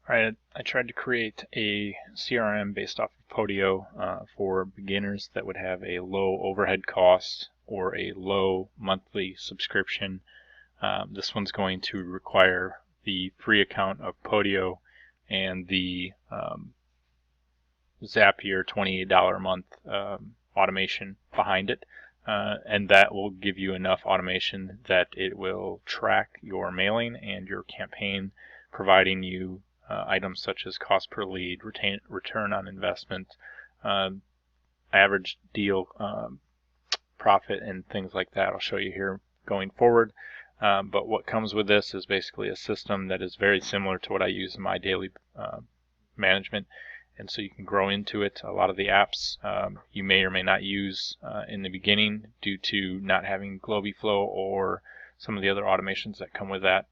Alright, I tried to create a CRM based off of Podio for beginners that would have a low overhead cost or a low monthly subscription. This one's going to require the free account of Podio and the Zapier $28 a month automation behind it. And that will give you enough automation that it will track your mailing and your campaign, providing you items such as cost per lead, return on investment, average deal profit, and things like that. I'll show you here going forward. But what comes with this is basically a system that is very similar to what I use in my daily management. And so you can grow into it. A lot of the apps you may or may not use in the beginning due to not having GlobyFlow or some of the other automations that come with that.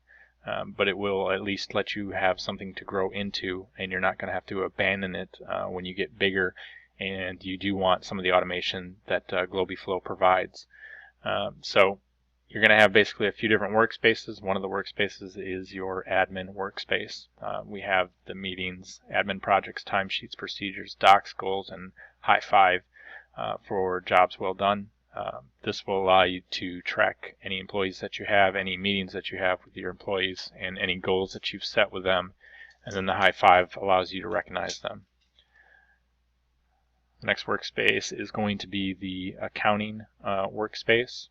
But it will at least let you have something to grow into, and you're not going to have to abandon it when you get bigger and you do want some of the automation that GlobyFlow provides. So you're going to have basically a few different workspaces. One of the workspaces is your admin workspace. We have the meetings, admin projects, timesheets, procedures, docs, goals, and high five for jobs well done. This will allow you to track any employees that you have, any meetings that you have with your employees, and any goals that you've set with them. And then the high five allows you to recognize them. The next workspace is going to be the accounting workspace.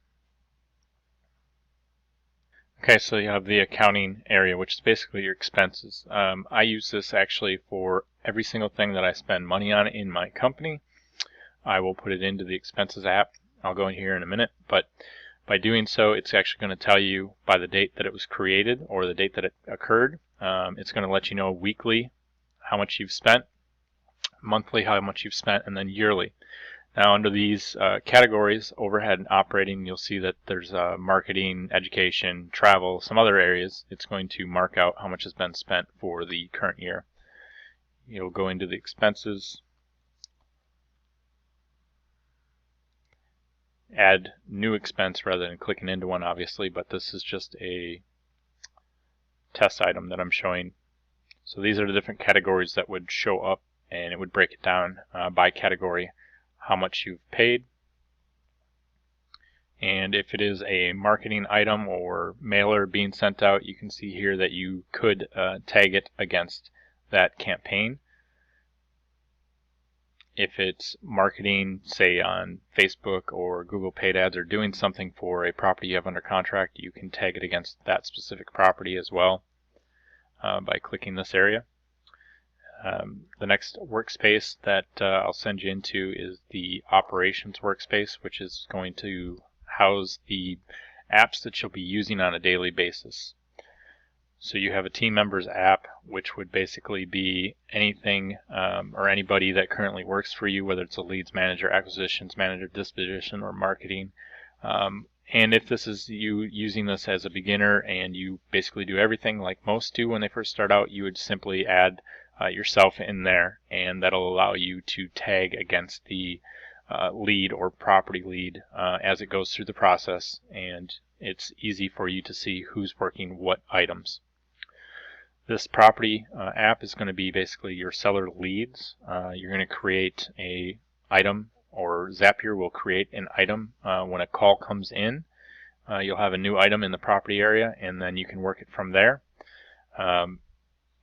Okay, so you have the accounting area, which is basically your expenses. I use this actually for every single thing that I spend money on in my company. I will put it into the expenses app. I'll go in here in a minute, but by doing so, it's actually going to tell you by the date that it was created or the date that it occurred. It's going to let you know weekly how much you've spent, monthly how much you've spent, and then yearly. Now under these categories, overhead and operating, you'll see that there's marketing, education, travel, some other areas. It's going to mark out how much has been spent for the current year. You'll go into the expenses, add new expense rather than clicking into one, obviously, but this is just a test item that I'm showing. So these are the different categories that would show up, and it would break it down by category, how much you've paid. And if it is a marketing item or mailer being sent out, you can see here that you could tag it against that campaign. If it's marketing, say on Facebook or Google paid ads, or doing something for a property you have under contract, you can tag it against that specific property as well by clicking this area. The next workspace that I'll send you into is the operations workspace, which is going to house the apps that you'll be using on a daily basis. So you have a team members app, which would basically be anything or anybody that currently works for you, whether it's a leads manager, acquisitions manager, disposition, or marketing. And if this is you using this as a beginner and you basically do everything like most do when they first start out, you would simply add yourself in there, and that'll allow you to tag against the lead or property lead as it goes through the process, and it's easy for you to see who's working what items. This property app is going to be basically your seller leads. You're going to create a item, or Zapier will create an item when a call comes in. You'll have a new item in the property area, and then you can work it from there.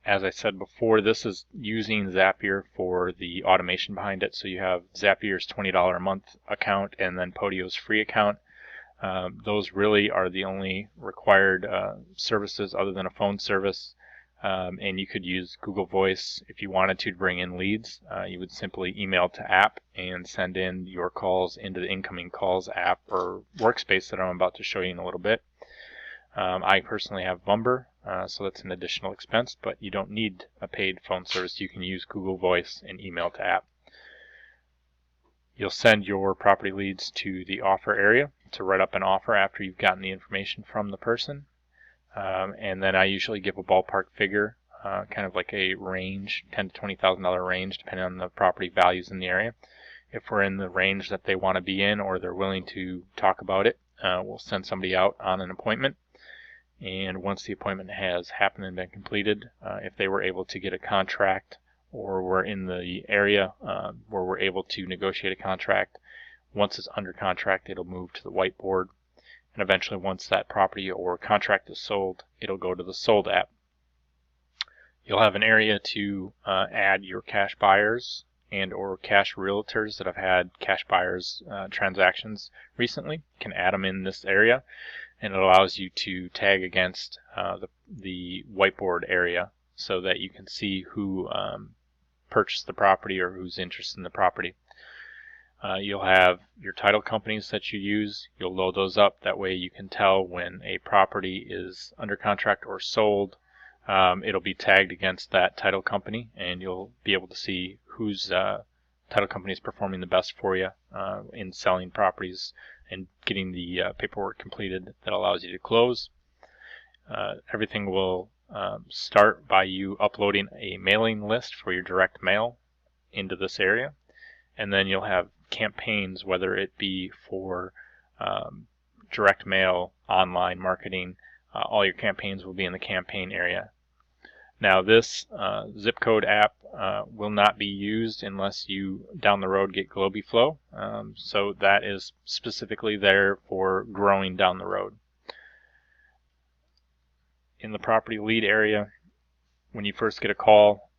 As I said before, this is using Zapier for the automation behind it. So you have Zapier's $20 a month account and then Podio's free account. Those really are the only required services other than a phone service. And you could use Google Voice if you wanted to bring in leads. You would simply email to app and send in your calls into the incoming calls app or workspace that I'm about to show you in a little bit. I personally have Vumber, so that's an additional expense, but you don't need a paid phone service. You can use Google Voice and email to app. You'll send your property leads to the offer area to write up an offer after you've gotten the information from the person. And then I usually give a ballpark figure, kind of like a range, $10,000 to $20,000 range, depending on the property values in the area. If we're in the range that they want to be in or they're willing to talk about it, we'll send somebody out on an appointment. and once the appointment has happened and been completed, if they were able to get a contract or were in the area where we're able to negotiate a contract, once it's under contract, it'll move to the whiteboard, and eventually once that property or contract is sold, it'll go to the sold app. You'll have an area to add your cash buyers and or cash realtors that have had cash buyers transactions recently. You can add them in this area, and it allows you to tag against the whiteboard area so that you can see who purchased the property or who's interested in the property. You'll have your title companies that you use. You'll load those up. That way you can tell when a property is under contract or sold. It'll be tagged against that title company, and you'll be able to see whose title company is performing the best for you in selling properties and getting the paperwork completed that allows you to close. Everything will start by you uploading a mailing list for your direct mail into this area, and then you'll have campaigns, whether it be for direct mail, online marketing. All your campaigns will be in the campaign area. Now this zip code app will not be used unless you down the road get GlobeFlow, so that is specifically there for growing down the road. In the property lead area, when you first get a call,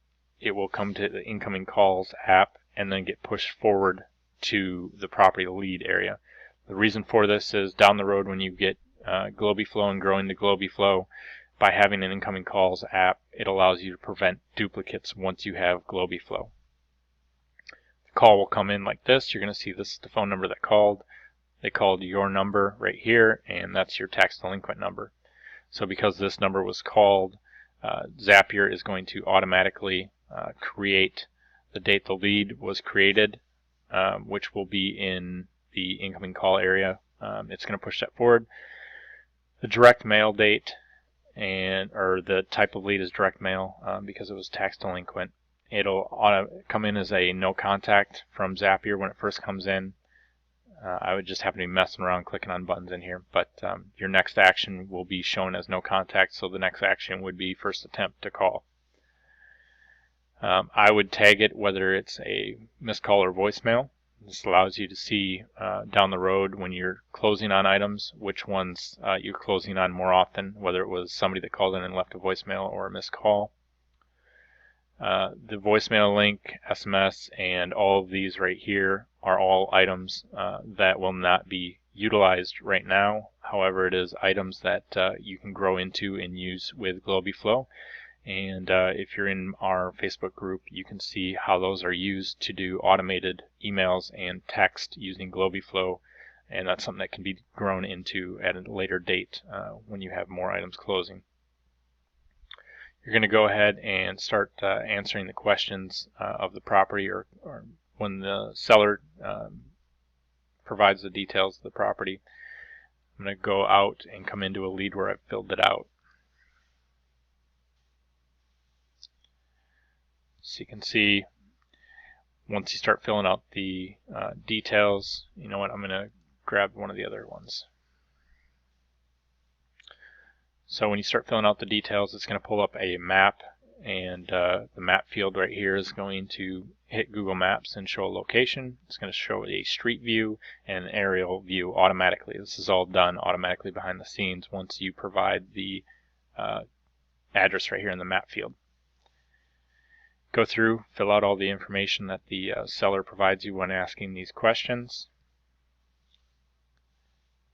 it will come to the incoming calls app and then get pushed forward to the property lead area. The reason for this is down the road when you get GlobeFlow and growing to GlobeFlow, by having an incoming calls app, it allows you to prevent duplicates once you have GlobeFlow. The call will come in like this. You're going to see this is the phone number that called. They called your number right here, and that's your tax delinquent number. So because this number was called, Zapier is going to automatically create the date the lead was created, which will be in the incoming call area. It's going to push that forward. The direct mail date or the type of lead is direct mail because it was tax delinquent. It'll come in as a no contact from Zapier when it first comes in. I would just happen to be messing around clicking on buttons in here, but your next action will be shown as no contact, so the next action would be first attempt to call. I would tag it whether it's a missed call or voicemail. This allows you to see down the road when you're closing on items which ones you're closing on more often, whether it was somebody that called in and left a voicemail or a missed call. The voicemail link, SMS, and all of these right here are all items that will not be utilized right now. However, it is items that you can grow into and use with GlobeFlow. And if you're in our Facebook group, you can see how those are used to do automated emails and text using GlobeFlow, and that's something that can be grown into at a later date when you have more items closing. You're going to go ahead and start answering the questions of the property, or when the seller provides the details of the property. I'm going to go out and come into a lead where I've filled it out. So you can see once you start filling out the details, you know what, I'm going to grab one of the other ones. So when you start filling out the details, it's going to pull up a map, and the map field right here is going to hit Google Maps and show a location. It's going to show a street view and an aerial view automatically. This is all done automatically behind the scenes once you provide the address right here in the map field. Go through, fill out all the information that the seller provides you when asking these questions.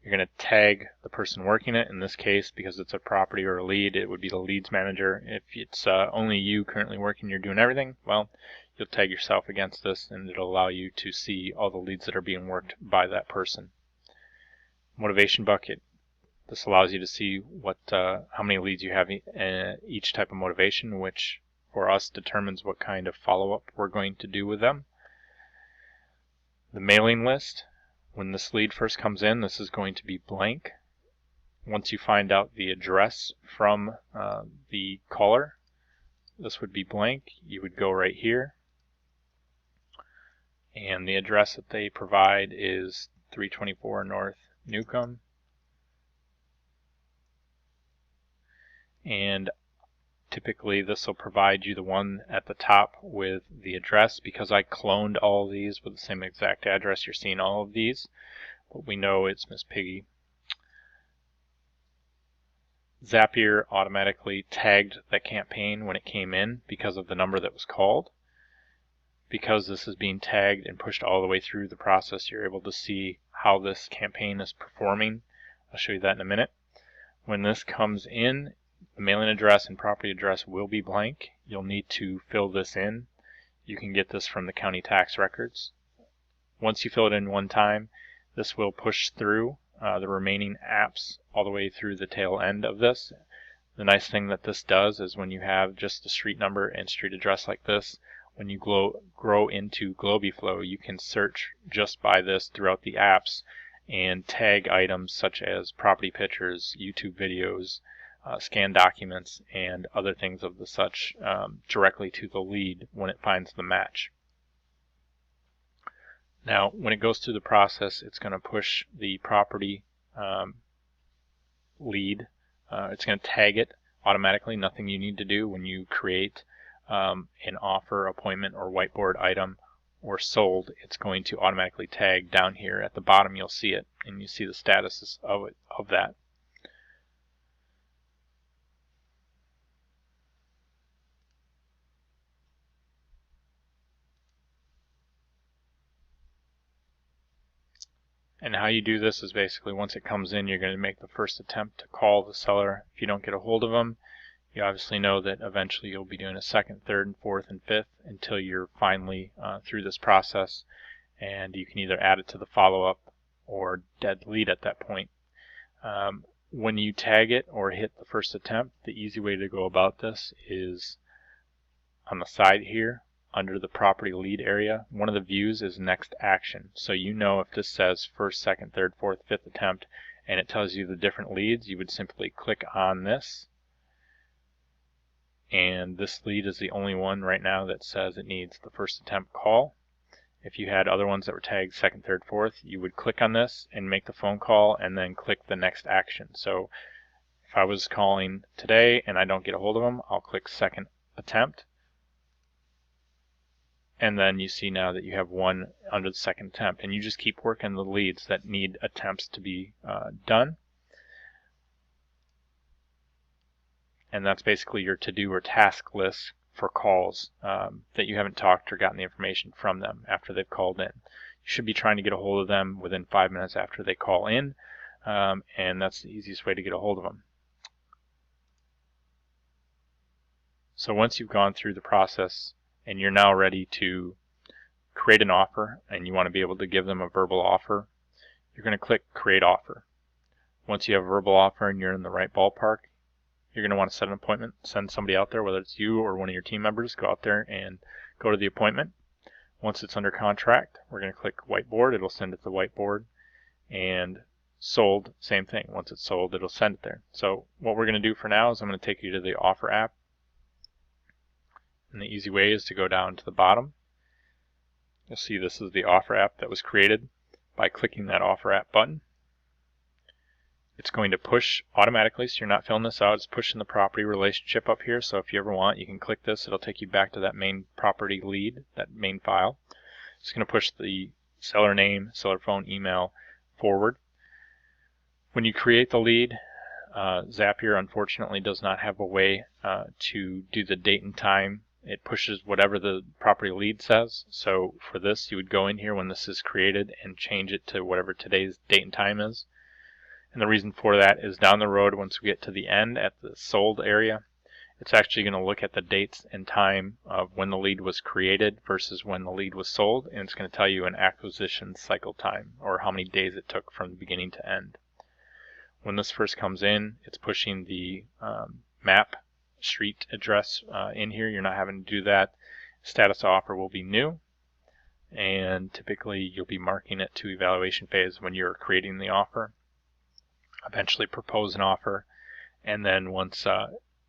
You're going to tag the person working it. In this case, because it's a property or a lead, it would be the leads manager. If it's only you currently working, you're doing everything, well, you'll tag yourself against this, and it'll allow you to see all the leads that are being worked by that person. Motivation bucket. This allows you to see what how many leads you have each type of motivation, which for us determines what kind of follow-up we're going to do with them. The mailing list. When this lead first comes in, this is going to be blank. Once you find out the address from the caller, this would be blank. You would go right here, and the address that they provide is 324 North Newcomb. and typically this will provide you the one at the top with the address. Because I cloned all of these with the same exact address, you're seeing all of these, but we know it's Miss Piggy. Zapier automatically tagged that campaign when it came in because of the number that was called. Because this is being tagged and pushed all the way through the process, you're able to see how this campaign is performing. I'll show you that in a minute. When this comes in, the mailing address and property address will be blank. You'll need to fill this in. You can get this from the county tax records. Once you fill it in one time, this will push through the remaining apps all the way through the tail end of this. The nice thing that this does is when you have just the street number and street address like this, when you grow into GlobiFlow, you can search just by this throughout the apps and tag items such as property pictures, YouTube videos, scan documents, and other things of the such directly to the lead when it finds the match. Now, when it goes through the process, it's going to push the property lead. It's going to tag it automatically, nothing you need to do when you create an offer, appointment, or whiteboard item or sold. It's going to automatically tag down here at the bottom. You'll see it, and you see the status of that. And how you do this is basically once it comes in, you're going to make the first attempt to call the seller. If you don't get a hold of them, you obviously know that eventually you'll be doing a second, third, and fourth, and fifth until you're finally through this process, and you can either add it to the follow-up or dead lead at that point. When you tag it or hit the first attempt, the easy way to go about this is on the side here, under the property lead area, one of the views is next action. So you know if this says first, second, third, fourth, fifth attempt, and it tells you the different leads, you would simply click on this. And this lead is the only one right now that says it needs the first attempt call. If you had other ones that were tagged second, third, fourth, you would click on this and make the phone call and then click the next action. So if I was calling today and I don't get a hold of them, I'll click second attempt. And then you see now that you have one under the second attempt, and you just keep working the leads that need attempts to be done. And that's basically your to-do or task list for calls that you haven't talked or gotten the information from them after they've called in. You should be trying to get a hold of them within 5 minutes after they call in, and that's the easiest way to get a hold of them. So once you've gone through the process and you're now ready to create an offer and you want to be able to give them a verbal offer, you're going to click Create Offer. Once you have a verbal offer and you're in the right ballpark, you're going to want to set an appointment, send somebody out there, whether it's you or one of your team members, go out there and go to the appointment. Once it's under contract, we're going to click Whiteboard. It'll send it to the whiteboard. And sold, same thing. Once it's sold, it'll send it there. So what we're going to do for now is I'm going to take you to the Offer app. And the easy way is to go down to the bottom. You'll see this is the Offer app that was created by clicking that Offer app button. It's going to push automatically, so you're not filling this out. It's pushing the property relationship up here, so if you ever want, you can click this. It'll take you back to that main property lead, that main file. It's going to push the seller name, seller phone, email forward. When you create the lead, Zapier unfortunately does not have a way to do the date and time. It pushes whatever the property lead says. So for this, you would go in here when this is created and change it to whatever today's date and time is. And the reason for that is down the road, once we get to the end at the sold area, it's actually going to look at the dates and time of when the lead was created versus when the lead was sold, and it's going to tell you an acquisition cycle time, or how many days it took from the beginning to end. When this first comes in, it's pushing the map street address in here. You're not having to do that. Status offer will be new, and typically you'll be marking it to evaluation phase when you're creating the offer. Eventually propose an offer, and then once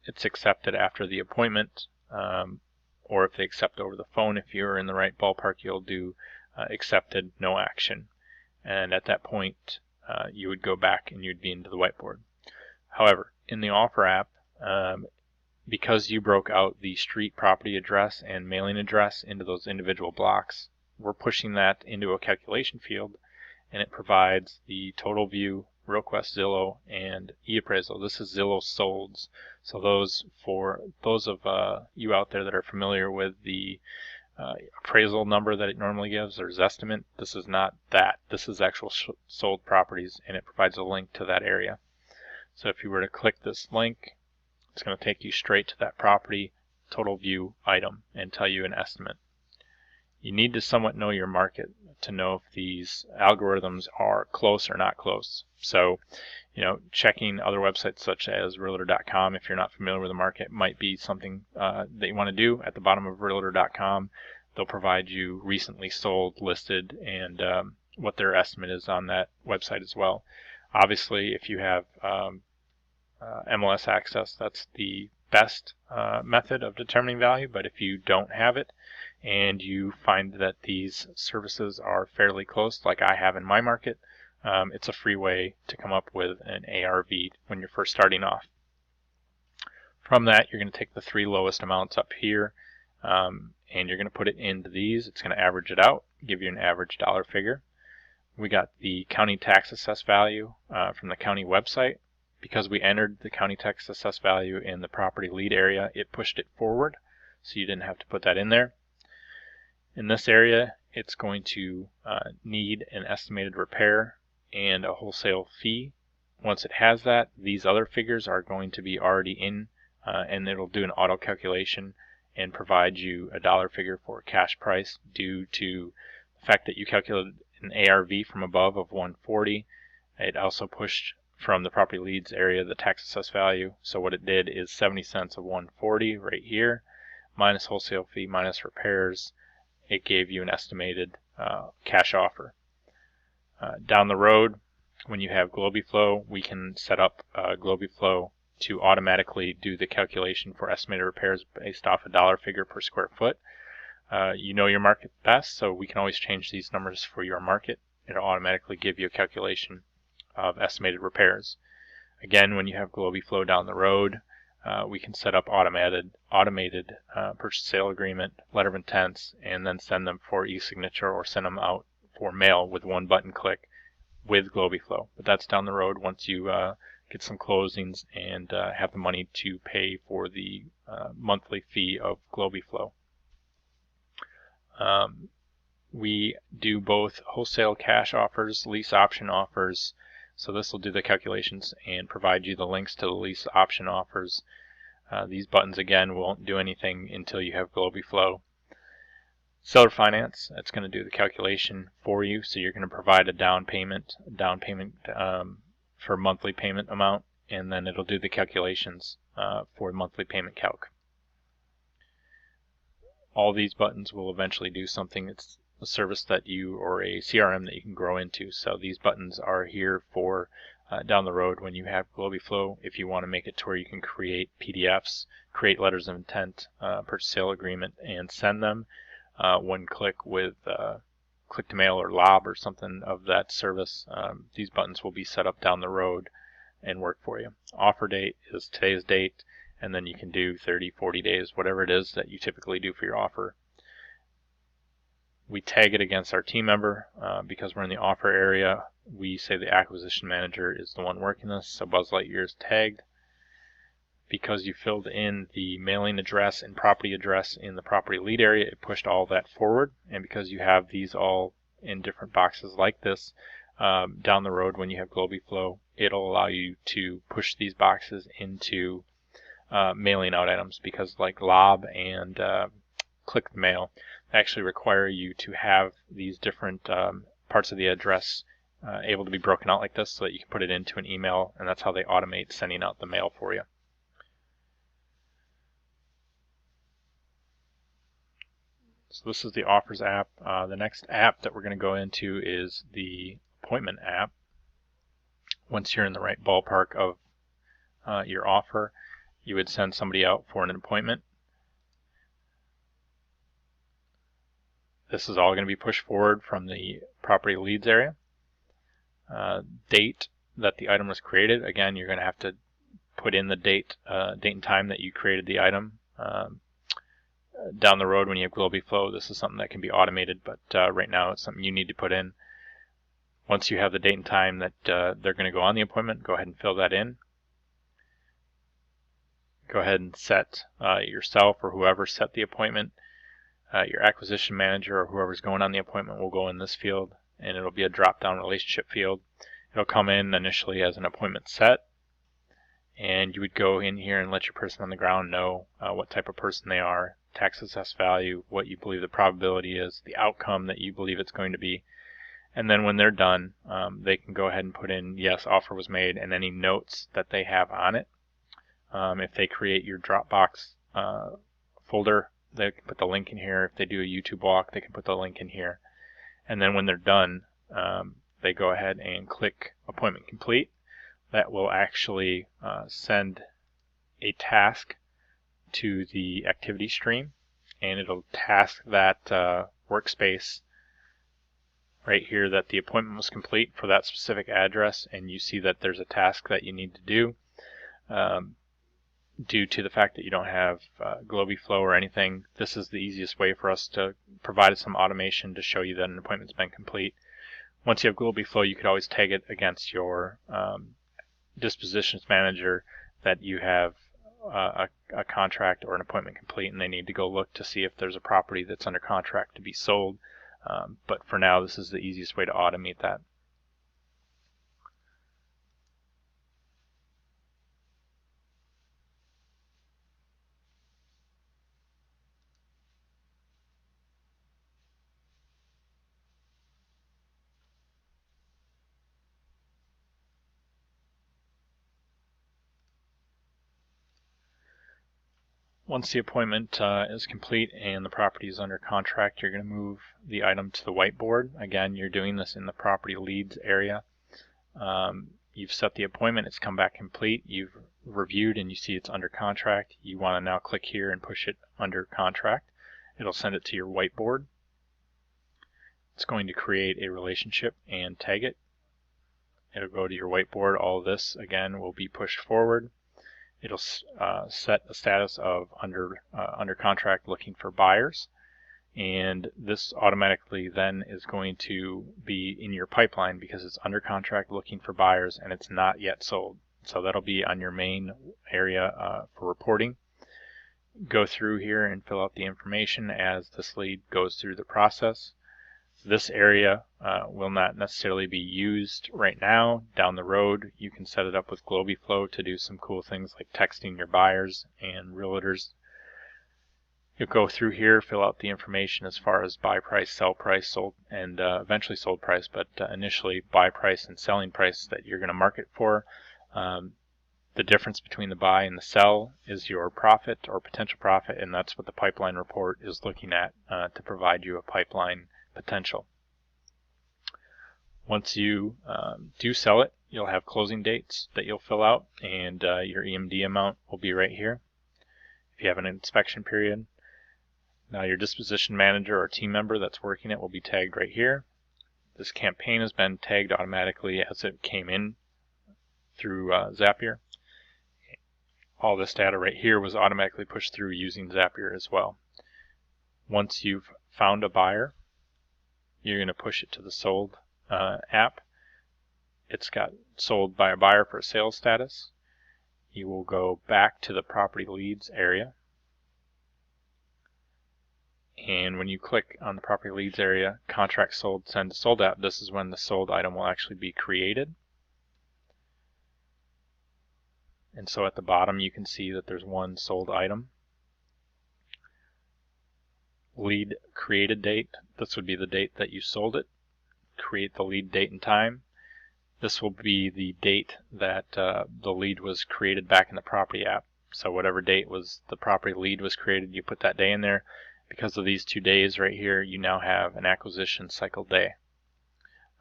it's accepted after the appointment, or if they accept over the phone, if you're in the right ballpark, you'll do accepted, no action. And at that point, you would go back and you'd be into the whiteboard. However, in the Offer app, because you broke out the street property address and mailing address into those individual blocks, we're pushing that into a calculation field, and it provides the total view, RealQuest, Zillow, and eAppraisal. This is Zillow solds. So for those of you out there that are familiar with the appraisal number that it normally gives, or Zestimate, this is not that. This is actual sold properties, and it provides a link to that area. So if you were to click this link, it's going to take you straight to that property total view item and tell you an estimate. You need to somewhat know your market to know if these algorithms are close or not close. So, checking other websites such as Realtor.com, if you're not familiar with the market, might be something that you want to do. At the bottom of Realtor.com, they'll provide you recently sold, listed, and what their estimate is on that website as well. Obviously, if you have MLS access, that's the best method of determining value, but if you don't have it and you find that these services are fairly close, like I have in my market, it's a free way to come up with an ARV when you're first starting off. From that, you're going to take the 3 lowest amounts up here, and you're going to put it into these. It's going to average it out, give you an average dollar figure. We got the county tax assessed value from the county website. Because we entered the county tax assessed value in the property lead area, it pushed it forward, so you didn't have to put that in there. In this area, it's going to need an estimated repair and a wholesale fee. Once it has that, these other figures are going to be already in, and it'll do an auto calculation and provide you a dollar figure for a cash price due to the fact that you calculated an ARV from above of 140. It also pushed from the property leads area the tax assessed value. So what it did is 70 cents of 140 right here, minus wholesale fee, minus repairs. It gave you an estimated cash offer. Down the road, when you have GlobiFlow, we can set up GlobiFlow to automatically do the calculation for estimated repairs based off a dollar figure per square foot. You know your market best, so we can always change these numbers for your market. It'll automatically give you a calculation of estimated repairs. Again, when you have GlobiFlow down the road, we can set up automated purchase sale agreement, letter of intents, and then send them for e-signature or send them out for mail with one button click with GlobiFlow. But that's down the road once you get some closings and have the money to pay for the monthly fee of GlobiFlow. We do both wholesale cash offers, lease option offers. So this will do the calculations and provide you the links to the lease option offers. These buttons, again, won't do anything until you have GlobiFlow. Seller finance, it's going to do the calculation for you. So you're going to provide a down payment for monthly payment amount, and then it'll do the calculations for monthly payment calc. All these buttons will eventually do something. It's a service that you, or a CRM that you can grow into. So these buttons are here for down the road when you have GlobiFlow. If you want to make it to where you can create PDFs, create letters of intent, purchase sale agreement, and send them one click with click to mail or lob or something of that service, these buttons will be set up down the road and work for you. Offer date is today's date, and then you can do 30, 40 days, whatever it is that you typically do for your offer. We tag it against our team member because we're in the offer area. We say the acquisition manager is the one working this, so Buzz Lightyear is tagged. Because you filled in the mailing address and property address in the property lead area, it pushed all that forward. And because you have these all in different boxes like this, down the road when you have GlobiFlow, it'll allow you to push these boxes into mailing out items, because like lob and click the mail actually require you to have these different parts of the address able to be broken out like this so that you can put it into an email, and that's how they automate sending out the mail for you. So this is the Offers app. The next app that we're going to go into is the Appointment app. Once you're in the right ballpark of your offer, you would send somebody out for an appointment. This is all going to be pushed forward from the property leads area. Date that the item was created, again, you're going to have to put in the date and time that you created the item. Down the road when you have Globiflow, this is something that can be automated, but right now it's something you need to put in. Once you have the date and time that they're going to go on the appointment, go ahead and fill that in. Go ahead and set yourself or whoever set the appointment. Your acquisition manager or whoever's going on the appointment will go in this field, and it'll be a drop-down relationship field. It'll come in initially as an appointment set, and you would go in here and let your person on the ground know what type of person they are, tax assessed value, what you believe the probability is, the outcome that you believe it's going to be. And then when they're done, they can go ahead and put in, yes, offer was made, and any notes that they have on it. If they create your Dropbox folder, they can put the link in here. If they do a YouTube walk, they can put the link in here. And then when they're done, they go ahead and click Appointment Complete. That will actually send a task to the activity stream, and it'll task that workspace right here that the appointment was complete for that specific address, and you see that there's a task that you need to do. Due to the fact that you don't have Globiflow or anything, this is the easiest way for us to provide some automation to show you that an appointment's been complete. Once you have Globiflow, you could always tag it against your dispositions manager that you have a contract or an appointment complete, and they need to go look to see if there's a property that's under contract to be sold. But for now, this is the easiest way to automate that. Once the appointment is complete and the property is under contract, you're going to move the item to the whiteboard. Again, you're doing this in the property leads area. You've set the appointment, it's come back complete, you've reviewed and you see it's under contract. You want to now click here and push it under contract. It'll send it to your whiteboard. It's going to create a relationship and tag it. It'll go to your whiteboard. All of this again will be pushed forward. It'll set a status of under contract looking for buyers, and this automatically then is going to be in your pipeline because it's under contract looking for buyers and it's not yet sold. So that'll be on your main area for reporting. Go through here and fill out the information as this lead goes through the process. This area will not necessarily be used right now. Down the road, you can set it up with Globiflow to do some cool things like texting your buyers and realtors. You'll go through here, fill out the information as far as buy price, sell price, sold, and eventually sold price, but initially buy price and selling price that you're going to market for. The difference between the buy and the sell is your profit or potential profit, and that's what the pipeline report is looking at to provide you a pipeline potential. Once you do sell it, you'll have closing dates that you'll fill out, and your EMD amount will be right here. If you have an inspection period, now your disposition manager or team member that's working it will be tagged right here. This campaign has been tagged automatically as it came in through Zapier. All this data right here was automatically pushed through using Zapier as well. Once you've found a buyer, you're going to push it to the sold app. It's got sold by a buyer for a sales status. You will go back to the property leads area. And when you click on the property leads area, contract sold, send to sold app, this is when the sold item will actually be created. And so at the bottom you can see that there's one sold item. Lead created date, this would be the date that you sold it. Create the lead date and time. This will be the date that the lead was created back in the property app. So whatever date was the property lead was created, you put that day in there. Because of these 2 days right here, you now have an acquisition cycle day.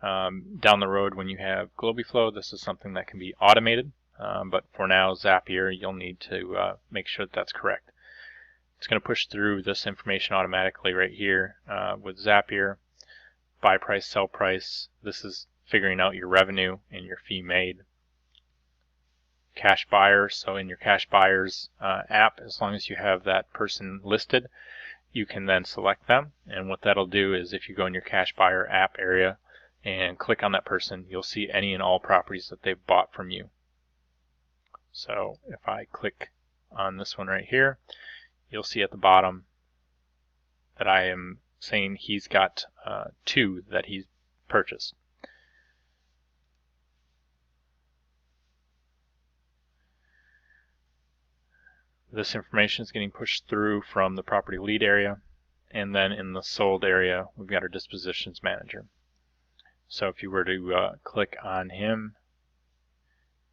Down the road when you have Globiflow, this is something that can be automated. But for now, Zapier, you'll need to make sure that that's correct. It's going to push through this information automatically right here with Zapier. Buy price, sell price. This is figuring out your revenue and your fee made. cash buyer. So in your cash buyers app, as long as you have that person listed, you can then select them. And what that'll do is if you go in your cash buyer app area and click on that person, you'll see any and all properties that they've bought from you. So if I click on this one right here, you'll see at the bottom that I am saying he's got 2 that he's purchased. This information is getting pushed through from the property lead area, and then in the sold area we've got our dispositions manager. So if you were to click on him,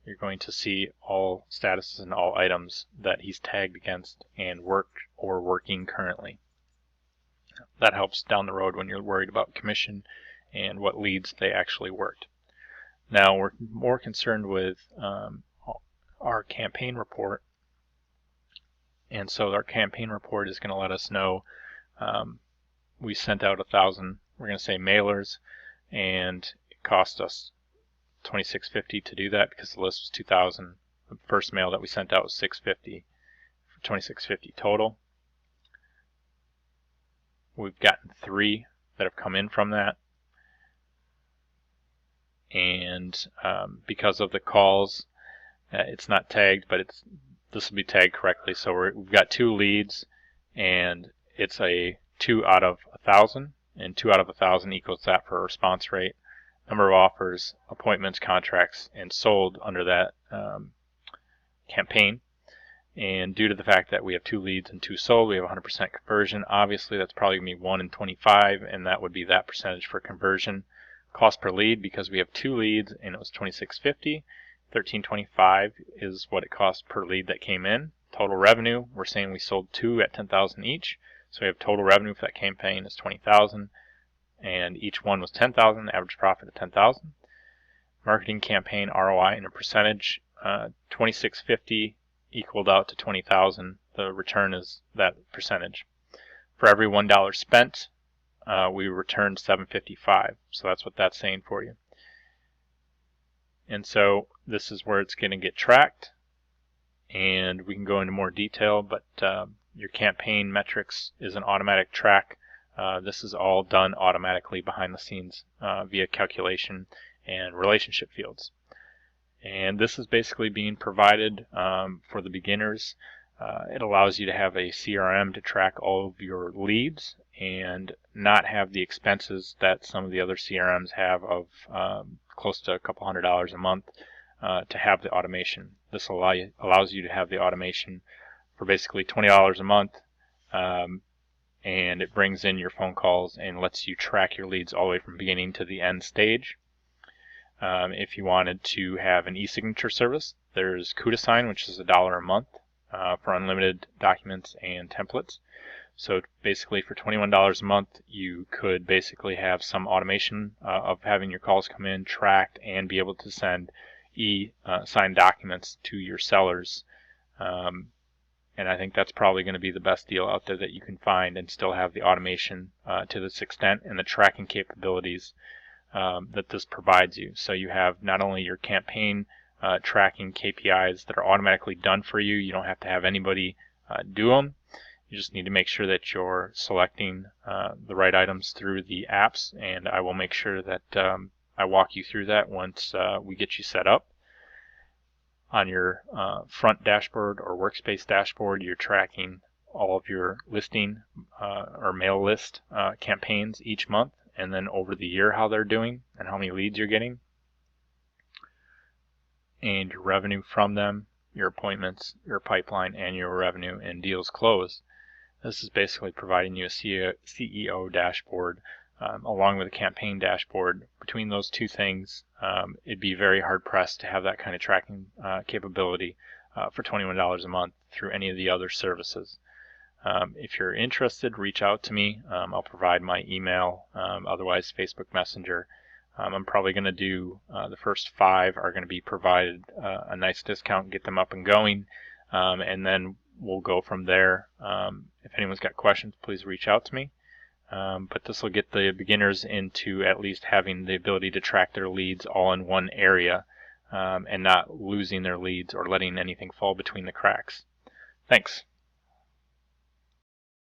you're going to see all statuses and all items that he's tagged against and worked or working currently. That helps down the road when you're worried about commission and what leads they actually worked. Now we're more concerned with our campaign report, and so our campaign report is going to let us know we sent out 1,000, we're going to say mailers, and it cost us $26.50 to do that because the list was 2,000. The first mail that we sent out was $6.50 for $26.50 total. We've gotten 3 that have come in from that, and because of the calls, it's not tagged, but this will be tagged correctly. So we've got 2 leads, and it's a 2 out of 1,000, and 2 out of 1,000 equals that for a response rate. Number of offers, appointments, contracts, and sold under that campaign. And due to the fact that we have 2 leads and 2 sold, we have 100% conversion. Obviously, that's probably going to be 1 in 25, and that would be that percentage for conversion. Cost per lead, because we have 2 leads and it was $26.50, $13.25 is what it cost per lead that came in. Total revenue, we're saying we sold 2 at $10,000 each, so we have total revenue for that campaign is $20,000, and each one was $10,000. Average profit of $10,000. Marketing campaign ROI in a percentage, $26.50 equaled out to $20,000. The return is that percentage. For every $1 spent, we returned $7.55. So that's what that's saying for you. And so this is where it's going to get tracked, and we can go into more detail, but your campaign metrics is an automatic track. This is all done automatically behind the scenes via calculation and relationship fields. And this is basically being provided for the beginners. It allows you to have a CRM to track all of your leads and not have the expenses that some of the other CRMs have of close to a couple $100 a month to have the automation. This allows you to have the automation for basically $20 a month, and it brings in your phone calls and lets you track your leads all the way from beginning to the end stage. If you wanted to have an e-signature service, there's CudaSign, which is $1 a month for unlimited documents and templates. So basically for $21 a month, you could basically have some automation of having your calls come in, tracked, and be able to send signed documents to your sellers. And I think that's probably going to be the best deal out there that you can find, and still have the automation to this extent and the tracking capabilities that this provides you. So you have not only your campaign tracking KPIs that are automatically done for you. You don't have to have anybody do them. You just need to make sure that you're selecting the right items through the apps, and I will make sure that I walk you through that once we get you set up. On your front dashboard or Workspace dashboard, you're tracking all of your listing or mail list campaigns each month, and then over the year how they're doing and how many leads you're getting, and your revenue from them, your appointments, your pipeline, and your revenue and deals closed. This is basically providing you a CEO dashboard along with a campaign dashboard. Between those two things, it'd be very hard pressed to have that kind of tracking capability for $21 a month through any of the other services. If you're interested, reach out to me. I'll provide my email, otherwise Facebook Messenger. I'm probably going to do the first 5 are going to be provided a nice discount, get them up and going, and then we'll go from there. If anyone's got questions, please reach out to me. But this will get the beginners into at least having the ability to track their leads all in one area and not losing their leads or letting anything fall between the cracks. Thanks.